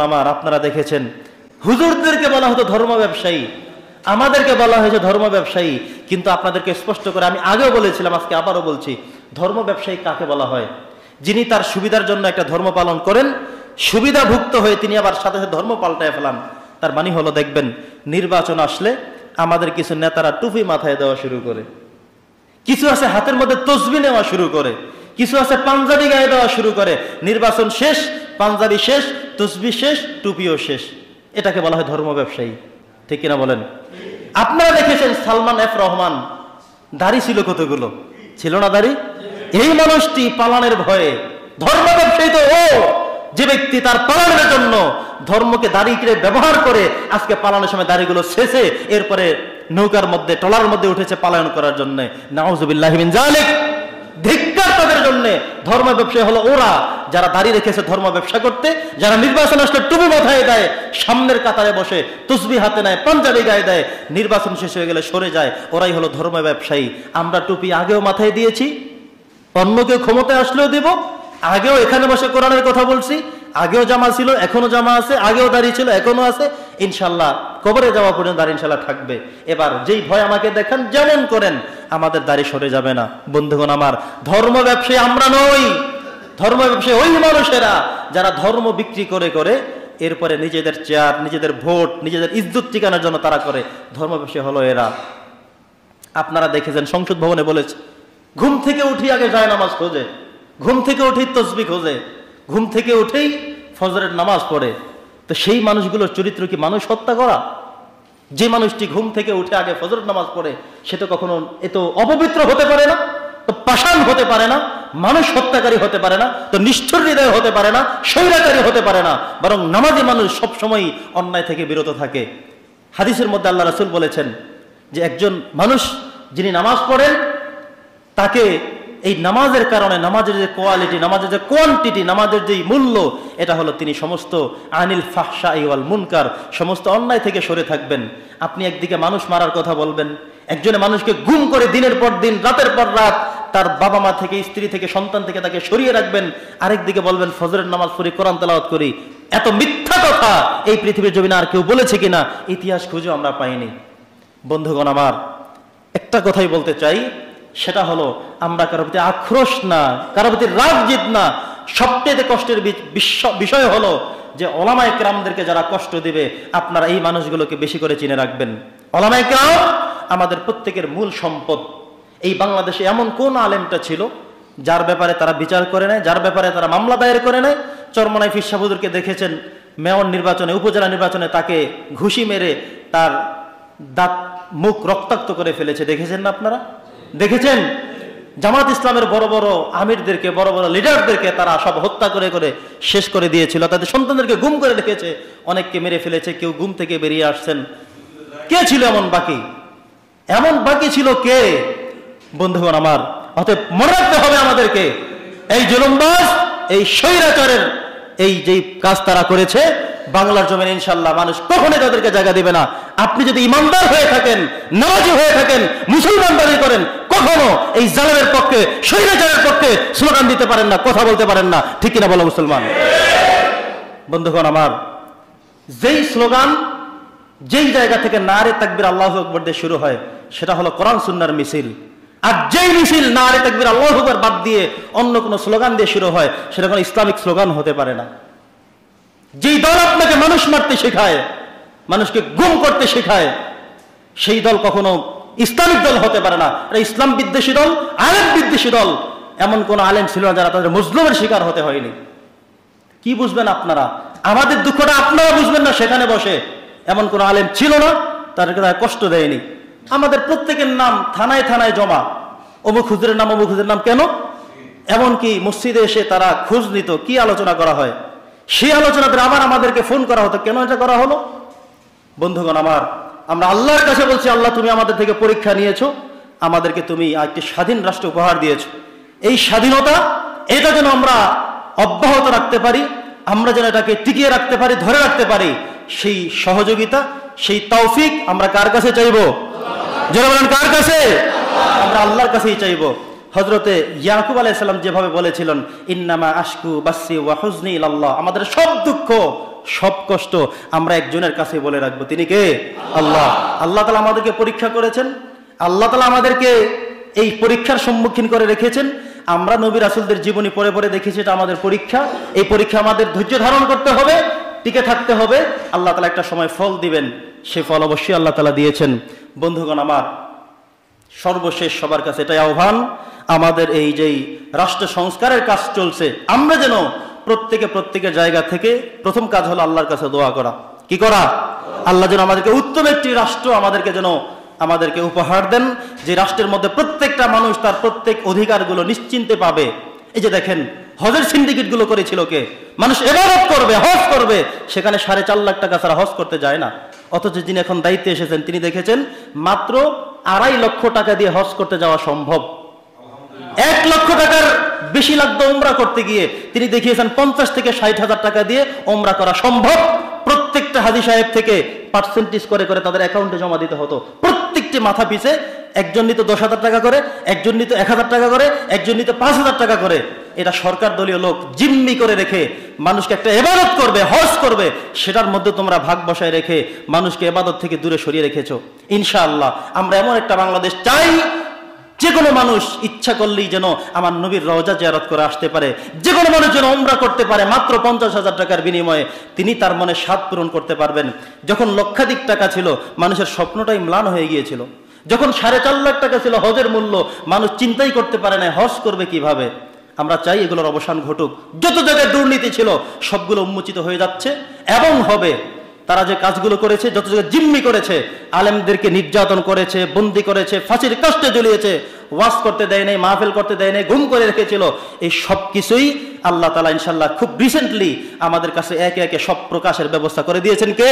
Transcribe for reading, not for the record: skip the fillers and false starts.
আমার আপনারা দেখেছেন হুজুরদেরকে বলা হতো ধর্ম ব্যবসায়ী, আমাদেরকে বলা হয়েছে ধর্ম ব্যবসায়ী। কিন্তু আপনাদেরকে স্পষ্ট করে আমি আগেও বলেছিলাম, আজকে আবারও বলছি, ধর্ম ব্যবসায়ী কাকে বলা হয়? যিনি তার সুবিধার জন্য একটা ধর্ম পালন করেন, সুবিধাভুক্ত হয়ে তিনি আবার সাথে সাথে ধর্ম পাল্টায় ফেলান। তার মানে হলো, দেখবেন নির্বাচন আসলে আমাদের কিছু নেতারা টুপি মাথায় দেওয়া শুরু করে, কিছু আছে হাতের মধ্যে তসবি নেওয়া শুরু করে, কিছু আছে পাঞ্জাবি গায়ে দেওয়া শুরু করে। নির্বাচন শেষ, পাঞ্জাবি শেষ, তসবি শেষ, টুপিও শেষ। এটাকে বলা হয় ধর্ম ব্যবসায়ী। ঠিক কিনা বলেন? আপনারা দেখেছেন সালমান এফ রহমান, দাড়ি ছিল কতগুলো, ছিল না দাড়ি? এই মানুষটি পালানের ভয়ে, ধর্ম ব্যবসায়ী তো ও যে ব্যক্তি তার পালানের জন্য ধর্মকে দাড়ি করে ব্যবহার করে আজকে পালানোর সময় দাড়িগুলো শেষে এরপরে নৌকার মধ্যে টলার মধ্যে উঠেছে পালায়ন করার জন্য। নাউজুবিল্লাহি মিন যালিক। ধিক্কার তাদের জন্য। ধর্ম ব্যবসায়ী হলো ওরা যারা দাঁড়িয়ে রেখেছে ধর্ম ব্যবসা করতে, যারা নির্বাচন আসলে টুপি মাথায় দেয়, সামনের কাতারে বসে তসবি হাতে নেয়, পাঞ্জাবি গায়ে দেয়, নির্বাচন শেষ হয়ে গেলে সরে যায়, ওরাই হলো ধর্ম ব্যবসায়ী। আমরা টুপি আগেও মাথায় দিয়েছি, অন্যকে ক্ষমতায় আসলেও দেব, আগেও এখানে বসে কোরআনের কথা বলছি, আগেও জামা ছিল, এখনো জামা আছে, আগেও দাঁড়িয়ে ছিল, এখনো আছে, ইনশাল্লাহ কবরে যাওয়া পর্যন্ত দাঁড়িয়ে ইনশাল্লাহ থাকবে। এবার যেই ভয় আমাকে দেখান, যেমন করেন, আমাদের দাড়ি সরে যাবে না। বন্ধুগণ আমার, ধর্ম ব্যবসায়ী আমরা নই। ধর্ম ব্যবসায়ী ওই মানুষেরা যারা ধর্ম বিক্রি করে করে এরপরে নিজেদের চেয়ার, নিজেদের ভোট, নিজেদের ইজ্জত ঠিকানার জন্য তারা করে। ধর্ম ব্যবসায়ী হলো এরা। আপনারা দেখেছেন সংসদ ভবনে বলেছে, ঘুম থেকে উঠি আগে যায় নামাজ খোঁজে, ঘুম থেকে উঠেই তসবিহ খোঁজে, ঘুম থেকে উঠেই ফজরের নামাজ পড়ে। তো সেই মানুষগুলোর চরিত্র কি মানুষ হত্যা করা? যে মানুষটি ঘুম থেকে উঠে আগে ফজরের নামাজ পড়ে সে তো কখনো এত অপবিত্র হতে পারে না, তো পাষাণ হতে পারে না, মানুষ হত্যাকারী হতে পারে না, তো নিষ্ঠুর হৃদয় হতে পারে না, স্বৈরাচারী হতে পারে না, বরং নামাজি মানুষ সবসময় অন্যায় থেকে বিরত থাকে। হাদিসের মধ্যে আল্লাহ রাসূল বলেছেন যে একজন মানুষ যিনি নামাজ পড়েন তাকে এই নামাজের কারণে, নামাজের যে কোয়ালিটি, নামাজের যে কোয়ান্টিটি, নামাজের যে মূল্য, এটা হলো তিনি সমস্ত আনিল ফাহশাই ওয়াল মুনকার, সমস্ত অন্যায় থেকে সরে থাকবেন। আপনি একদিকে মানুষ মারার কথা বলবেন, একজনে মানুষকে গুম করে দিনের পর দিন, রাতের পর রাত তার বাবা মা থেকে, স্ত্রী থেকে, সন্তান থেকে তাকে সরিয়ে রাখবেন, আরেকদিকে বলবেন ফজরের নামাজ পড়ি, কোরআন তেলাওয়াত করি। এত মিথ্যা কথা এই পৃথিবীর জমিনে আর কেউ বলেছে কিনা ইতিহাস খুঁজে আমরা পাইনি। বন্ধুগণ আমার, একটা কথাই বলতে চাই, সেটা হলো আমরা কারো প্রতি আক্রোশ না, কারো প্রতি রাগ জিত না। সবচেয়ে কষ্টের বিষয় হলো যে ওলামায়ে কেরামদেরকে যারা কষ্ট দিবে, আপনারা এই মানুষগুলোকে বেশি করে চিনে রাখবেন। ওলামায়ে কেরাম আমাদের প্রত্যেকের মূল সম্পদ। এই বাংলাদেশে এমন কোন আলেমটা ছিল যার ব্যাপারে তারা বিচার করে নেয়, যার ব্যাপারে তারা মামলা দায়ের করে নেয়? চরমনাই ফিরশা হুজুরকে দেখেছেন মেয়র নির্বাচনে, উপজেলা নির্বাচনে তাকে ঘুষি মেরে তার দাঁত মুখ রক্তাক্ত করে ফেলেছে, দেখেছেন না আপনারা? দেখেছেন জামাত ইসলামের বড় বড় আমিরদেরকে, বড় বড় লিডারদেরকে তারা সব হত্যা করে করে শেষ করে দিয়েছিল, তাদের সন্তানদেরকে গুম করে রেখেছে, অনেককে মেরে ফেলেছে, কেউ গুম থেকে বেরিয়ে আসছেন। কে ছিল এমন বাকি? এমন বাকি ছিল কে? বন্ধুগণ আমার, অতএব মনে রাখতে হবে আমাদেরকে, এই জুলুমবাজ, এই স্বৈরাচারের এই যেই কাজ তারা করেছে, বাংলার জমিনে ইনশাআল্লাহ মানুষ কখনোই তাদেরকে জায়গা দিবে না। আপনি যদি ইমানদার হয়ে থাকেন, নামাজি হয়ে থাকেন, মুসলমান দাবি করেন, কখনো এই জালেমের পক্ষে, স্বৈরাচারের পক্ষে স্লোগান দিতে পারেন না, কথা বলতে পারেন না। ঠিক কিনা বলো মুসলমান? বন্ধুগণ আমার, যেই স্লোগান, যেই জায়গা থেকে নারে তাকবীর আল্লাহু আকবার দিয়ে শুরু হয়, সেটা হলো কোরআন সুন্নাহর মিছিল। আর যেই মিছিল নারে তাকবীর আল্লাহু আকবার বাদ দিয়ে অন্য কোনো স্লোগান দিয়ে শুরু হয়, সেটা কোনো ইসলামিক স্লোগান হতে পারে না। যেই দল আপনাকে মানুষ মারতে শেখায়, মানুষকে গুম করতে শেখায়, সেই দল কখনো ইসলামিক দল হতে পারে না। এটা ইসলাম বিদ্বেষী দল, আলেম বিদ্বেষী দল। এমন কোন আলেম ছিল না যারা তাদের মজলুমের শিকার হতে হয়নি। কি বুঝবেন আপনারা? আমাদের দুঃখটা আপনারা বুঝবেন না সেখানে বসে। এমন কোন আলেম ছিল না তাদেরকে তারা কষ্ট দেয়নি। আমাদের প্রত্যেকের নাম থানায় থানায় জমা, অমুক হুজুরের নাম, অমুক হুজুরের নাম। কেন? এমনকি মসজিদে এসে তারা খোঁজ নিত, কি আলোচনা করা হয়, সেই আলোচনাতে আবার আমাদেরকে ফোন করা হতো, কেন এটা করা হলো? বন্ধুগণ আমার, আমরা আল্লাহর কাছে বলছি, আল্লাহ তুমি আমাদের থেকে পরীক্ষা নিয়েছো, আমাদেরকে তুমি একটি স্বাধীন রাষ্ট্র উপহার দিয়েছো। এই স্বাধীনতা, এটা যেন আমরা অব্যাহত রাখতে পারি, আমরা যেন এটাকে টিকিয়ে রাখতে পারি, ধরে রাখতে পারি, সেই সহযোগিতা, সেই তৌফিক আমরা কার কাছে চাইবো? যারা বলেন কার কাছে? আমরা আল্লাহর কাছেই চাইবো। হযরতে ইয়াকুব আলাইহিস সালাম যেভাবে বলেছিলেন, ইন্নামা আশকু বাসি ওয়া হুজনি ইলাল্লাহ, আমাদের সব দুঃখ সব কষ্ট আমরা একজনের কাছে বলে রাখবো, তিনি কে? আল্লাহ। আল্লাহ তাআলা আমাদেরকে পরীক্ষা করেছেন, আল্লাহ তাআলা আমাদেরকে এই পরীক্ষার সম্মুখীন করে রেখেছেন। আমরা নবী রাসূলদের জীবনী পড়ে পড়ে দেখেছি এটা আমাদের পরীক্ষা। এই পরীক্ষা আমাদের ধৈর্য ধারণ করতে হবে, টিকে থাকতে হবে। আল্লাহ তাআলা একটা সময় ফল দিবেন, সে ফল অবশ্যই আল্লাহ তাআলা দিয়েছেন। বন্ধুগণ আমার, সর্বশেষ সবার কাছে এটাই আহ্বান, আমাদের এই যেই রাষ্ট্র সংস্কারের কাজ চলছে, আমরা যেন প্রত্যেকের জায়গা থেকে প্রথম কাজ হলো আল্লাহর কাছে দোয়া করা। কি করা? আল্লাহ যেন আমাদেরকে উত্তম একটি রাষ্ট্র আমাদেরকে উপহার দেন, যে রাষ্ট্রের মধ্যে প্রত্যেকটা মানুষ তার প্রত্যেক অধিকারগুলো নিশ্চিন্তে পাবে। এই যে দেখেন, হজের সিন্ডিকেট গুলো করেছিল কে? মানুষ ইবাদত করবে, হজ করবে, সেখানে 4.5 লাখ টাকা ছাড়া হজ করতে যায় না। অথচ যিনি এখন দায়িত্বে এসেছেন তিনি দেখেছেন মাত্র 2.5 লক্ষ টাকা দিয়ে হজ করতে যাওয়া সম্ভব। 1 লক্ষ টাকার বেশি লাগতো ওমরা করতে গিয়ে, তিনি দেখিয়েছেন 50 থেকে 60,000 টাকা দিয়ে ওমরা করা সম্ভব। প্রত্যেকটা হাজী সাহেব থেকে পার্সেন্টেজ করে করে তাদের অ্যাকাউন্টে জমা দিতে হতো। প্রত্যেকটি মাথা পিছে একজন নিত 10,000 টাকা করে, একজন নিত 1,000 টাকা করে, একজন নিত 5,000 টাকা করে। এটা সরকার দলীয় লোক জিম্মি করে রেখে মানুষকে একটা ইবাদত করবে, হজ করবে, সেটার মধ্যে তোমরা ভাগ বসায় রেখে মানুষকে ইবাদত থেকে দূরে সরিয়ে রেখেছো। ইনশাআল্লাহ আমরা এমন একটা বাংলাদেশ চাই, যে কোনো মানুষ ইচ্ছা করলেই যেন আমার নবীর রওজা জিয়ারত করে আসতে পারে, যে কোনো মানুষ যেন উমরা করতে পারে মাত্র 50,000 টাকার বিনিময়ে। তিনি তার মনে স্বাদ পূরণ করতে পারবেন। যখন লক্ষাধিক টাকা ছিল, মানুষের স্বপ্নটাই ম্লান হয়ে গিয়েছিল। যখন 4.5 লাখ টাকা ছিল হজের মূল্য, মানুষ চিন্তাই করতে পারে না হজ করবে কিভাবে। আমরা চাই এগুলোর অবসান ঘটুক। যত জায়গায় দুর্নীতি ছিল সবগুলো উন্মোচিত হয়ে যাচ্ছে এবং হবে। তারা যে কাজগুলো করেছে, যত জায়গায় জিম্মি করেছে, আলেমদেরকে নির্যাতন করেছে, বন্দী করেছে, ফাঁসির কাস্টে ঝুলিয়েছে, ওয়াজ করতে দেয় নাই, মাহফিল করতে দেয় নাই, গুম করে রেখেছিল, এই সব কিছুই আল্লাহ তাআলা ইনশাআল্লাহ খুব রিসেন্টলি আমাদের কাছে একে একে সব প্রকাশের ব্যবস্থা করে দিয়েছেন কে?